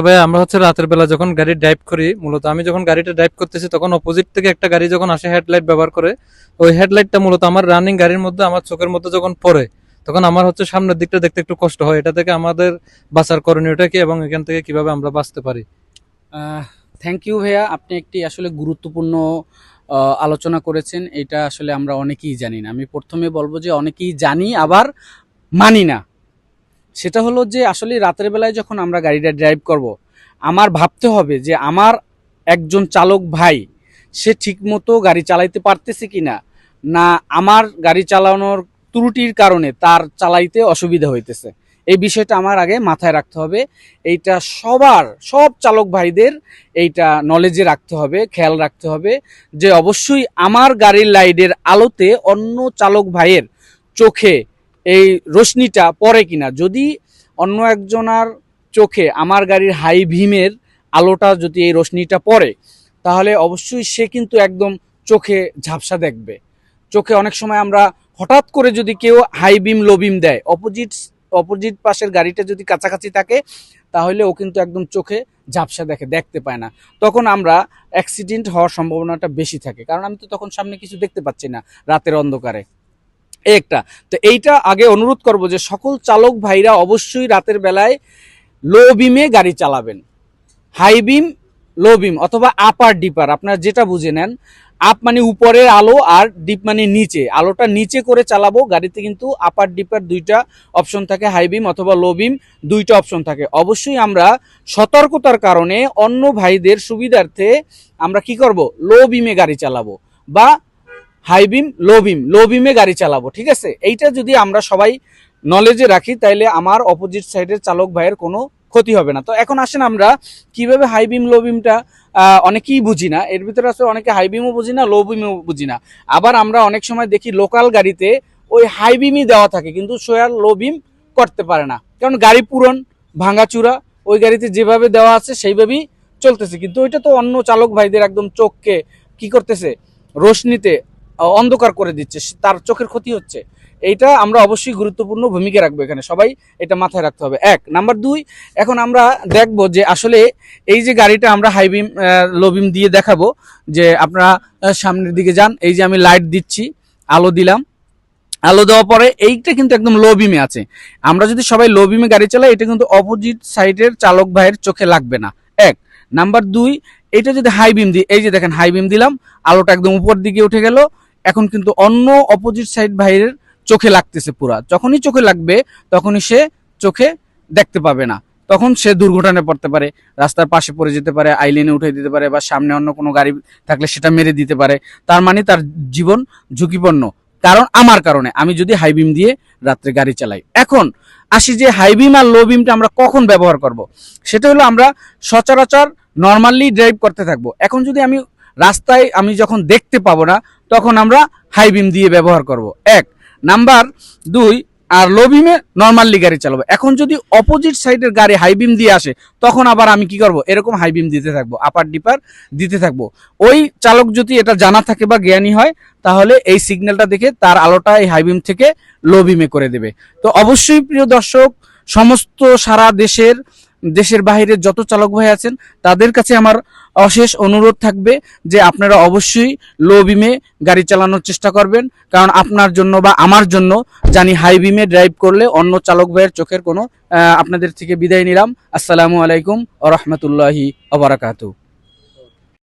ভাই আমরা রাতের বেলা যখন গাড়ি ড্রাইভ করি, মূলত আমি যখন গাড়িটা ড্রাইভ করতেছি তখন অপোজিট থেকে একটা গাড়ি যখন আসে হেডলাইট ব্যবহার করে, ওই হেডলাইটটা মূলত আমার রানিং গাড়ির মধ্যে আমার চোখের মধ্যে যখন পড়ে, তখন আমার সামনের দিকটা দেখতে একটু কষ্ট হয়। এটা থেকে আমাদের বাঁচার করণীয়টা কি এবং এখান থেকে কিভাবে আমরা বাঁচতে পারি? থ্যাংক ইউ ভাইয়া, আপনি একটি আসলে গুরুত্বপূর্ণ আলোচনা করেছেন। এটা আসলে আমরা অনেকেই জানি না। আমি প্রথমে বলবো যে অনেকেই জানি আবার মানি না। সেটা হলো যে আসলে রাতের বেলায় যখন আমরা গাড়িটা ড্রাইভ করব, আমার ভাবতে হবে যে আমার একজন চালক ভাই সে ঠিকমতো গাড়ি চালাইতে পারতেছে কিনা, না আমার গাড়ি চালানোর ত্রুটির কারণে তার চালাইতে অসুবিধা হইতেছে। এই বিষয়টা আমার আগে মাথায় রাখতে হবে। এইটা সব চালক ভাইদের এইটা নলেজে রাখতে হবে, খেয়াল রাখতে হবে যে অবশ্যই আমার গাড়ির লাইটের আলোতে অন্য চালক ভাইয়ের চোখে এই রশ্মিটা পড়ে কিনা। যদি অন্য একজনের চোখে আমার গাড়ির হাই বিমের আলোটা যদি এই রশ্মিটা পড়ে, তাহলে অবশ্যই সে কিন্তু একদম চোখে ঝাপসা দেখবে। চোখে অনেক সময় আমরা হঠাৎ করে যদি কেউ হাই বিম লো বিম দেয়, অপোজিট পাশের গাড়িটা যদি কাছাকাছি থাকে, তাহলে ও কিন্তু একদম চোখে ঝাপসা দেখতে পায় না। তখন আমরা অ্যাক্সিডেন্ট হওয়ার সম্ভাবনাটা বেশি থাকে, কারণ আমি তো তখন সামনে কিছু দেখতে পাচ্ছি না রাতের অন্ধকারে। একটা তো এইটা আগে অনুরোধ করব যে সকল চালক ভাইরা অবশ্যই রাতের বেলায় লো বিমে গাড়ি চালাবেন। হাই বিম, লো বিম অথবা আপার ডিপার, আপনারা যেটা বুঝে নেন। আপ মানে উপরের আলো আর ডিপ মানে নিচে, আলোটা নিচে করে চালাবো গাড়িতে। কিন্তু আপার ডিপার দুইটা অপশন থাকে, হাই বিম অথবা লো বিম দুইটা অপশন থাকে। অবশ্যই আমরা সতর্কতার কারণে অন্য ভাইদের সুবিধার্থে আমরা কি করব, লো বিমে গাড়ি চালাবো বা হাই বিম লো বিমে গাড়ি চালাবো। ঠিক আছে, এইটা যদি আমরা সবাই নলেজে রাখি, তাইলে আমার অপোজিট সাইডের চালক ভাইয়ের কোনো ক্ষতি হবে না। তো এখন আসেন আমরা কিভাবে হাই বিম লো বিমটা অনেকেই বুঝি না। এর ভিতরে আসলে অনেকে হাই বিমও বুঝি না, লো বিমও বুঝি না। আবার আমরা অনেক সময় দেখি লোকাল গাড়িতে ওই হাই বিমই দেওয়া থাকে, কিন্তু সোয়ার লো বিম করতে পারে না, কারণ গাড়ি পুরন ভাঙাচুরা, ওই গাড়িতে যেভাবে দেওয়া আছে সেইভাবেই চলতেছে। কিন্তু ওইটা তো অন্য চালক ভাইদের একদম চোখকে কি করতেছে, রোশনিতে অন্ধকার করে দিচ্ছে, তার চোখের ক্ষতি হচ্ছে। এইটা আমরা অবশ্যই গুরুত্বপূর্ণ ভূমিকা রাখবো এখানে, সবাই এটা মাথায় রাখতে হবে। এক নাম্বার দুই, এখন আমরা দেখবো যে আসলে এই যে গাড়িটা আমরা হাই বিম লো বিম দিয়ে দেখাবো, যে আপনারা সামনের দিকে যান। এই যে আমি লাইট দিচ্ছি, আলো দিলাম, আলো দেওয়ার পরে এইটা কিন্তু একদম লো বিমে আছে। আমরা যদি সবাই লো বিমে গাড়ি চালাই, এটা কিন্তু অপোজিট সাইডের চালক ভাইয়ের চোখে লাগবে না। এক নাম্বার দুই, এটা যদি হাই বিম দিই, এই যে দেখেন হাই বিম দিলাম, আলোটা একদম উপর দিকে উঠে গেল। এখন কিন্তু অন্য অপোজিট সাইড ভাইয়ের চোখে লাগতেছে পুরা। যখনই চোখে লাগবে তখনই সে চোখে দেখতে পাবে না, তখন সে দুর্ঘটনায় পড়তে পারে, রাস্তার পাশে পড়ে যেতে পারে, আইলেনে উঠে দিতে পারে, বা সামনে অন্য কোনো গাড়ি থাকলে সেটা মেরে দিতে পারে। তার মানে তার জীবন ঝুঁকিপূর্ণ, কারণ আমার কারণে, আমি যদি হাই বিম দিয়ে রাত্রে গাড়ি চালাই। এখন আসি যে হাই বিম আর লো বিমটা আমরা কখন ব্যবহার করব। সেটা হলো আমরা সচরাচর নর্মালি ড্রাইভ করতে থাকবো। এখন যদি আমি রাস্তায় আমি যখন দেখতে পাবো না, তখন আমরা হাই বিম দিয়ে ব্যবহার করব। এক নাম্বার দুই, আর লো বিমে নর্মালি গাড়ি চালাবো। এখন যদি অপোজিট সাইডের গাড়ি হাই বিম দিয়ে আসে, তখন আবার আমি কি করব, এরকম হাই বিম দিতে থাকবো, আপার ডিপার দিতে থাকবো। ওই চালক যদি এটা জানা থাকে বা জ্ঞানী হয়, তাহলে এই সিগন্যালটা দেখে তার আলোটা এই হাই বিম থেকে লো বিমে করে দেবে। তো অবশ্যই প্রিয় দর্শক, সমস্ত সারা দেশের বাহিরের যত চালক ভাই আছেন, তাদের কাছে আমার অশেষ অনুরোধ থাকবে যে আপনারা অবশ্যই লো বিমে গাড়ি চালানোর চেষ্টা করবেন। কারণ আপনার জন্য বা আমার জন্য, জানি হাই বিমে ড্রাইভ করলে অন্য চালক ভাইয়ের চোখের কোনো আপনাদের থেকে বিদায় নিলাম। আসসালামু আলাইকুম ওয়া রাহমাতুল্লাহি ওয়া বারাকাতুহু।